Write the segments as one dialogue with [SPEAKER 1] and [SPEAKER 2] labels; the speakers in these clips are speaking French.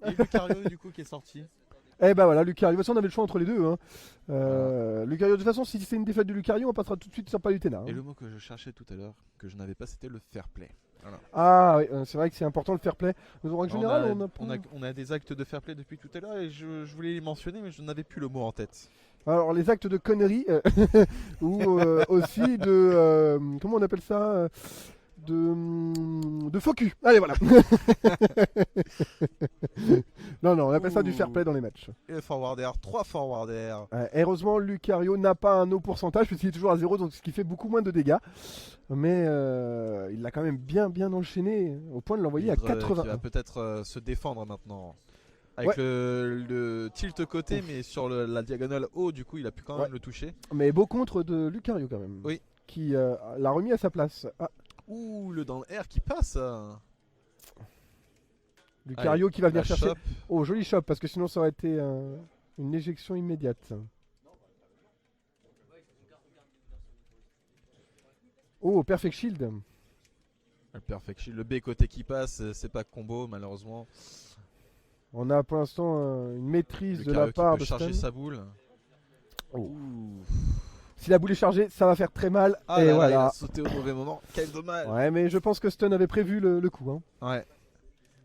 [SPEAKER 1] Et Lucario du coup qui est sorti.
[SPEAKER 2] Eh ben voilà, Lucario. De toute façon, on avait le choix entre les deux. Hein. Lucario, de toute façon, si c'est une défaite de Lucario, on passera tout de suite sur Palutena. Hein.
[SPEAKER 1] Et le mot que je cherchais tout à l'heure, que je n'avais pas, c'était le fair play. Voilà.
[SPEAKER 2] Ah oui, c'est vrai que c'est important le fair play. En général,
[SPEAKER 1] on a des actes de fair play depuis tout à l'heure et je voulais les mentionner, mais je n'avais plus le mot en tête.
[SPEAKER 2] Alors les actes de conneries ou aussi de comment on appelle ça de faux cul. Allez voilà. non, on appelle ça du fair play dans les matchs.
[SPEAKER 1] Et le forwarder, 3 forwarders.
[SPEAKER 2] Heureusement, Lucario n'a pas un haut pourcentage puisqu'il est toujours à 0, donc ce qui fait beaucoup moins de dégâts. Mais il l'a quand même bien enchaîné au point de l'envoyer à 80.
[SPEAKER 1] Il va peut-être se défendre maintenant. Avec le tilt côté, mais sur la diagonale haut, du coup, il a pu quand même le toucher.
[SPEAKER 2] Mais beau contre de Lucario quand même.
[SPEAKER 1] Oui.
[SPEAKER 2] Qui l'a remis à sa place. Ah.
[SPEAKER 1] Ouh, le down air qui passe.
[SPEAKER 2] Lucario qui va venir chercher.
[SPEAKER 1] Shop.
[SPEAKER 2] Oh, joli shop, parce que sinon ça aurait été une éjection immédiate. Oh, Perfect Shield.
[SPEAKER 1] Le Perfect Shield, le B côté qui passe, c'est pas combo malheureusement.
[SPEAKER 2] On a pour l'instant une maîtrise
[SPEAKER 1] Lucario
[SPEAKER 2] de la part
[SPEAKER 1] qui peut
[SPEAKER 2] de
[SPEAKER 1] charger
[SPEAKER 2] Stun.
[SPEAKER 1] sa boule.
[SPEAKER 2] Oh. Si la boule est chargée, ça va faire très mal.
[SPEAKER 1] Ah
[SPEAKER 2] et
[SPEAKER 1] là
[SPEAKER 2] voilà.
[SPEAKER 1] là, il a sauté au mauvais moment. Quel dommage.
[SPEAKER 2] Ouais, mais je pense que Stun avait prévu le coup. Hein.
[SPEAKER 1] Ouais.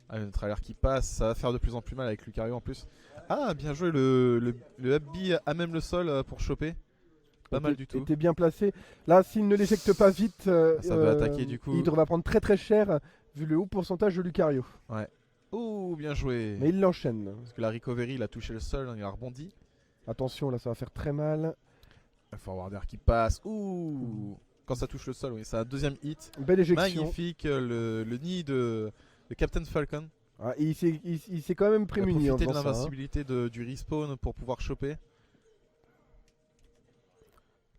[SPEAKER 1] Ah, le trailer qui passe, ça va faire de plus en plus mal avec Lucario en plus. Ah, bien joué, le up B à même le sol pour choper. Pas mal du tout.
[SPEAKER 2] Était bien placé. Là, s'il ne l'éjecte pas vite,
[SPEAKER 1] ça va attaquer du coup.
[SPEAKER 2] Hydre va prendre très cher vu le haut pourcentage de Lucario.
[SPEAKER 1] Ouais. Oh, bien joué.
[SPEAKER 2] Mais il l'enchaîne.
[SPEAKER 1] Parce que la recovery, il a touché le sol, il a rebondi.
[SPEAKER 2] Attention, là, ça va faire très mal.
[SPEAKER 1] Le forwarder qui passe. Ouh. Quand ça touche le sol, oui, c'est un deuxième hit.
[SPEAKER 2] Belle éjection.
[SPEAKER 1] Magnifique, le nid de Captain Falcon.
[SPEAKER 2] Ah, il s'est quand même prémuni.
[SPEAKER 1] Il a profité
[SPEAKER 2] en
[SPEAKER 1] de
[SPEAKER 2] faisant
[SPEAKER 1] l'invincibilité du respawn pour pouvoir choper.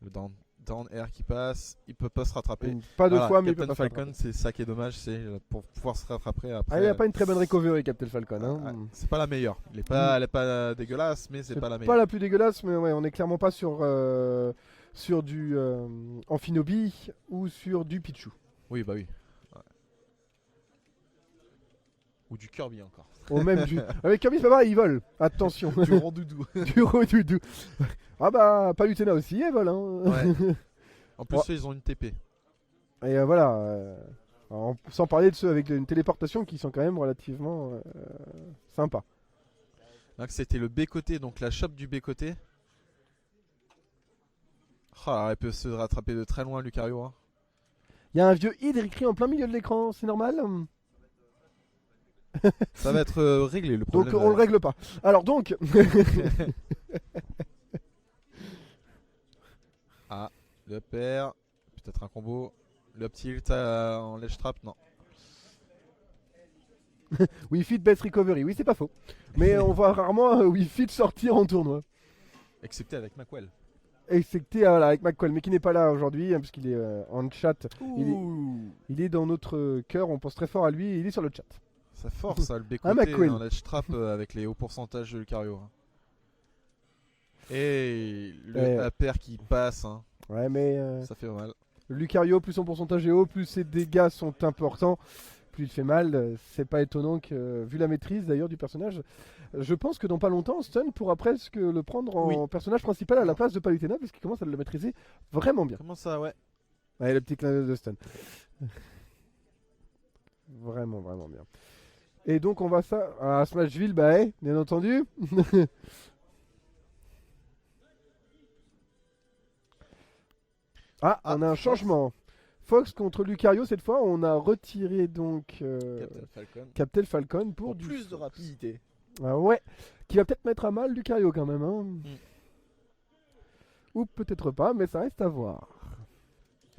[SPEAKER 1] Le down air qui passe, il peut pas se rattraper.
[SPEAKER 2] Pas deux fois, mais il peut
[SPEAKER 1] Captain
[SPEAKER 2] pas
[SPEAKER 1] Falcon, c'est ça qui est dommage, c'est pour pouvoir se rattraper après.
[SPEAKER 2] Ah, il a pas une très bonne recovery, Captain Falcon. Hein.
[SPEAKER 1] C'est pas la meilleure. Elle est pas dégueulasse, mais c'est pas la meilleure.
[SPEAKER 2] Pas la plus dégueulasse, mais ouais, on est clairement pas sur du Amphinobi ou sur du Pichu.
[SPEAKER 1] Oui, bah oui. Ouais. Ou du Kirby encore.
[SPEAKER 2] Ou même du. Avec Kirby, c'est pas pareil, il vole. Attention.
[SPEAKER 1] Du rondoudou.
[SPEAKER 2] Du rondoudou. Ah bah, Palutena aussi, elle vole. Hein.
[SPEAKER 1] Ouais. En plus, ils ont une TP.
[SPEAKER 2] Et voilà. Sans parler de ceux avec une téléportation qui sont quand même relativement sympas.
[SPEAKER 1] Donc c'était le B côté, donc la shop du B côté. Oh, elle peut se rattraper de très loin, Lucario. Hein.
[SPEAKER 2] Il y a un vieux Hydre écrit en plein milieu de l'écran, c'est normal.
[SPEAKER 1] Ça va être réglé le problème.
[SPEAKER 2] Donc on le règle pas. Alors donc.
[SPEAKER 1] Ah, le pair, peut-être un combo. Le tilt en ledge trap, non.
[SPEAKER 2] Wii Fit best recovery, oui c'est pas faux. Mais on voit rarement Wii Fit sortir en tournoi.
[SPEAKER 1] Excepté avec Macwell.
[SPEAKER 2] Excepté voilà, avec McCall, mais qui n'est pas là aujourd'hui, hein, puisqu'il est en chat. Il est dans notre cœur, on pense très fort à lui et il est sur le chat.
[SPEAKER 1] Ça force ça, le B côté en ledge trap avec les hauts pourcentages de Lucario. Hein. Et le pair qui passe. Hein.
[SPEAKER 2] Ouais, mais.
[SPEAKER 1] Ça fait mal.
[SPEAKER 2] Lucario, plus son pourcentage est haut, plus ses dégâts sont importants, plus il fait mal. C'est pas étonnant que, vu la maîtrise d'ailleurs du personnage, je pense que dans pas longtemps, Stun pourra presque le prendre en personnage principal à la place de Palutena, parce qu'il commence à le maîtriser vraiment bien.
[SPEAKER 1] Comment ça, ouais.
[SPEAKER 2] Ouais, le petit clin d'œil de Stun. Vraiment bien. Et donc on va ça à Smashville, bah bien entendu. On a un changement. Fox contre Lucario, cette fois, on a retiré donc Captain Falcon pour
[SPEAKER 1] plus de rapidité.
[SPEAKER 2] Ah ouais, qui va peut-être mettre à mal Lucario quand même. Hein. Ou peut-être pas, mais ça reste à voir.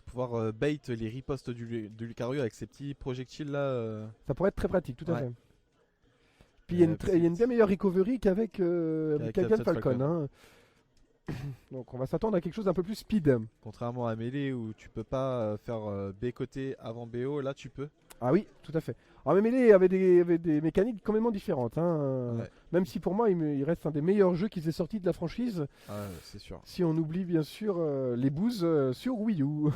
[SPEAKER 1] Pouvoir bait les ripostes de Lucario avec ces petits projectiles là.
[SPEAKER 2] Ça pourrait être très pratique, tout à fait. Puis il y a une bien meilleure recovery qu'avec Captain Falcon. Hein. Donc on va s'attendre à quelque chose d'un peu plus speed.
[SPEAKER 1] Contrairement à Melee où tu peux pas faire B côté avant BO, là tu peux.
[SPEAKER 2] Ah oui, tout à fait. Alors mais Melee avait des mécaniques complètement différentes. Hein.
[SPEAKER 1] Ouais.
[SPEAKER 2] Même si pour moi il reste un des meilleurs jeux qui s'est sorti de la franchise.
[SPEAKER 1] Ah ouais, c'est sûr.
[SPEAKER 2] Si on oublie bien sûr les bouses sur Wii U.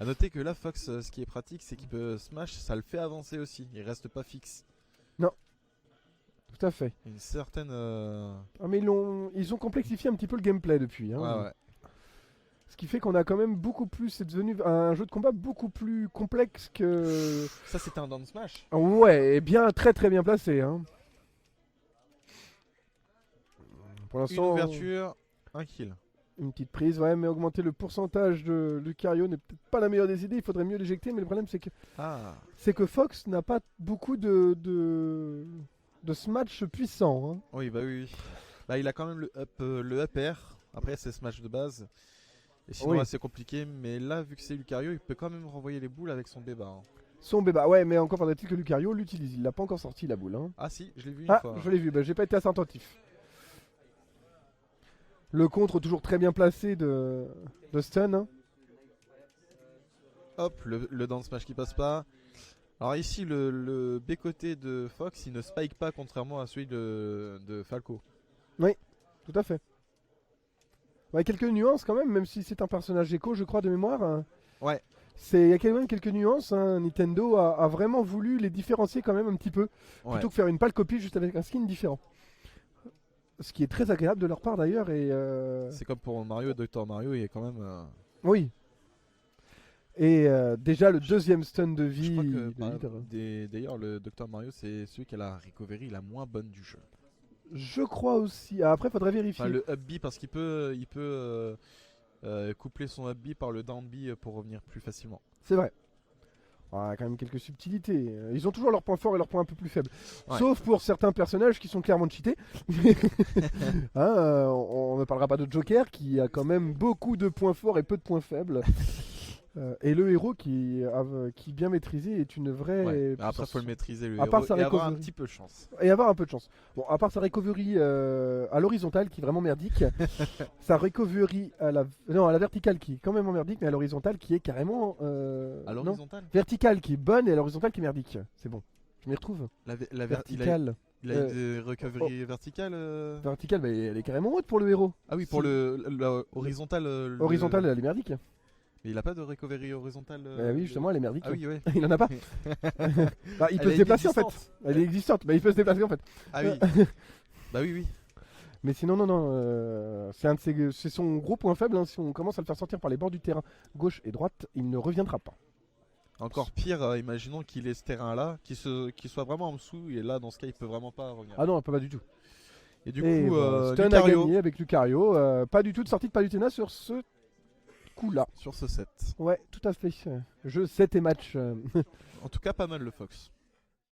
[SPEAKER 1] A noter que là Fox, ce qui est pratique, c'est qu'il peut smash, ça le fait avancer aussi. Il reste pas fixe.
[SPEAKER 2] Non. tout à fait.
[SPEAKER 1] Une certaine.
[SPEAKER 2] Ah, mais ils ont complexifié un petit peu le gameplay depuis. Hein.
[SPEAKER 1] Ouais.
[SPEAKER 2] Ce qui fait qu'on a quand même beaucoup plus. C'est devenu un jeu de combat beaucoup plus complexe que.
[SPEAKER 1] Ça, c'était un down smash.
[SPEAKER 2] Ouais, et bien très très bien placé. Hein. Pour
[SPEAKER 1] Une
[SPEAKER 2] l'instant,
[SPEAKER 1] ouverture, un kill.
[SPEAKER 2] une petite prise, ouais, mais augmenter le pourcentage de Lucario n'est peut-être pas la meilleure des idées. Il faudrait mieux l'éjecter, mais le problème c'est que Fox n'a pas beaucoup de smash puissants. Hein.
[SPEAKER 1] Oui, bah oui. Bah, il a quand même le up air. Après, c'est smash de base. Et sinon,
[SPEAKER 2] Oui.
[SPEAKER 1] là, c'est compliqué. Mais là, vu que c'est Lucario, il peut quand même renvoyer les boules avec son béba. Hein.
[SPEAKER 2] Son béba, ouais, mais encore faudrait-il que Lucario l'utilise. Il l'a pas encore sorti la boule. Hein.
[SPEAKER 1] Ah, si, je l'ai vu une fois.
[SPEAKER 2] Je l'ai vu, bah, j'ai pas été assez attentif. Le contre toujours très bien placé de stun. Hein.
[SPEAKER 1] Hop, le down smash qui passe pas. Alors ici, le B côté de Fox, il ne spike pas contrairement à celui de Falco.
[SPEAKER 2] Tout à fait. Ouais, quelques nuances quand même si c'est un personnage écho, je crois, de mémoire. Hein.
[SPEAKER 1] Ouais.
[SPEAKER 2] Il y a quand même quelques nuances. Hein. Nintendo a vraiment voulu les différencier quand même un petit peu.
[SPEAKER 1] Ouais.
[SPEAKER 2] Plutôt que faire une pâle copie juste avec un skin différent. Ce qui est très agréable de leur part d'ailleurs.
[SPEAKER 1] C'est comme pour Mario, Dr Mario, il est quand même.
[SPEAKER 2] Oui. Et déjà le deuxième stun de
[SPEAKER 1] Je
[SPEAKER 2] vie.
[SPEAKER 1] crois que
[SPEAKER 2] de Hydra.
[SPEAKER 1] d'ailleurs le Dr Mario c'est celui qui a la recovery la moins bonne du jeu.
[SPEAKER 2] Je crois aussi. Après, faudrait vérifier.
[SPEAKER 1] Enfin, le up B parce qu'il peut, coupler son up B par le down B pour revenir plus facilement.
[SPEAKER 2] C'est vrai. Ah, quand même quelques subtilités. Ils ont toujours leurs points forts et leurs points un peu plus faibles.
[SPEAKER 1] Ouais.
[SPEAKER 2] Sauf pour certains personnages qui sont clairement cheatés. Hein, on ne parlera pas de Joker qui a quand même beaucoup de points forts et peu de points faibles. Et le héros qui bien maîtrisé est une vraie.
[SPEAKER 1] Ouais. Après,
[SPEAKER 2] puissance.
[SPEAKER 1] faut le maîtriser le
[SPEAKER 2] À part
[SPEAKER 1] héros
[SPEAKER 2] sa
[SPEAKER 1] et avoir un
[SPEAKER 2] recovery.
[SPEAKER 1] petit peu de chance.
[SPEAKER 2] Et avoir un peu de chance. Bon, à part sa recovery à l'horizontale qui est vraiment merdique, sa recovery à la verticale qui est quand même merdique, mais à l'horizontale qui est carrément.
[SPEAKER 1] À
[SPEAKER 2] non,
[SPEAKER 1] l'horizontale.
[SPEAKER 2] verticale qui est bonne et à l'horizontale qui est merdique. C'est bon. Je m'y retrouve.
[SPEAKER 1] Verticale. Il a
[SPEAKER 2] Euh,
[SPEAKER 1] une recovery verticale.
[SPEAKER 2] Verticale, bah, elle est carrément haute pour le héros.
[SPEAKER 1] Ah oui, pour
[SPEAKER 2] Si.
[SPEAKER 1] le horizontal.
[SPEAKER 2] Horizontale, elle est merdique.
[SPEAKER 1] Mais il a pas de recovery horizontale.
[SPEAKER 2] Bah oui, justement, elle est merdique.
[SPEAKER 1] Ah oui, ouais.
[SPEAKER 2] Il en a pas. Bah, il peut
[SPEAKER 1] Elle
[SPEAKER 2] se
[SPEAKER 1] est
[SPEAKER 2] déplacer en fait.
[SPEAKER 1] inexistante.
[SPEAKER 2] Elle est existante, mais il peut se déplacer en fait.
[SPEAKER 1] Ah oui. Bah oui.
[SPEAKER 2] Mais sinon, non. C'est son gros point faible. Hein. Si on commence à le faire sortir par les bords du terrain, gauche et droite, il ne reviendra pas.
[SPEAKER 1] Encore pire, imaginons qu'il ait ce terrain-là, qu'il soit vraiment en dessous, et là, dans ce cas, il peut vraiment pas revenir.
[SPEAKER 2] Ah non, pas du tout.
[SPEAKER 1] Et du
[SPEAKER 2] Et
[SPEAKER 1] coup,
[SPEAKER 2] bon, Stun a
[SPEAKER 1] Lucario
[SPEAKER 2] gagné avec Lucario. Pas du tout de sortie de Palutena sur ce coup-là.
[SPEAKER 1] sur ce set.
[SPEAKER 2] Ouais, tout à fait. Jeu 7 et match.
[SPEAKER 1] En tout cas, pas mal le Fox.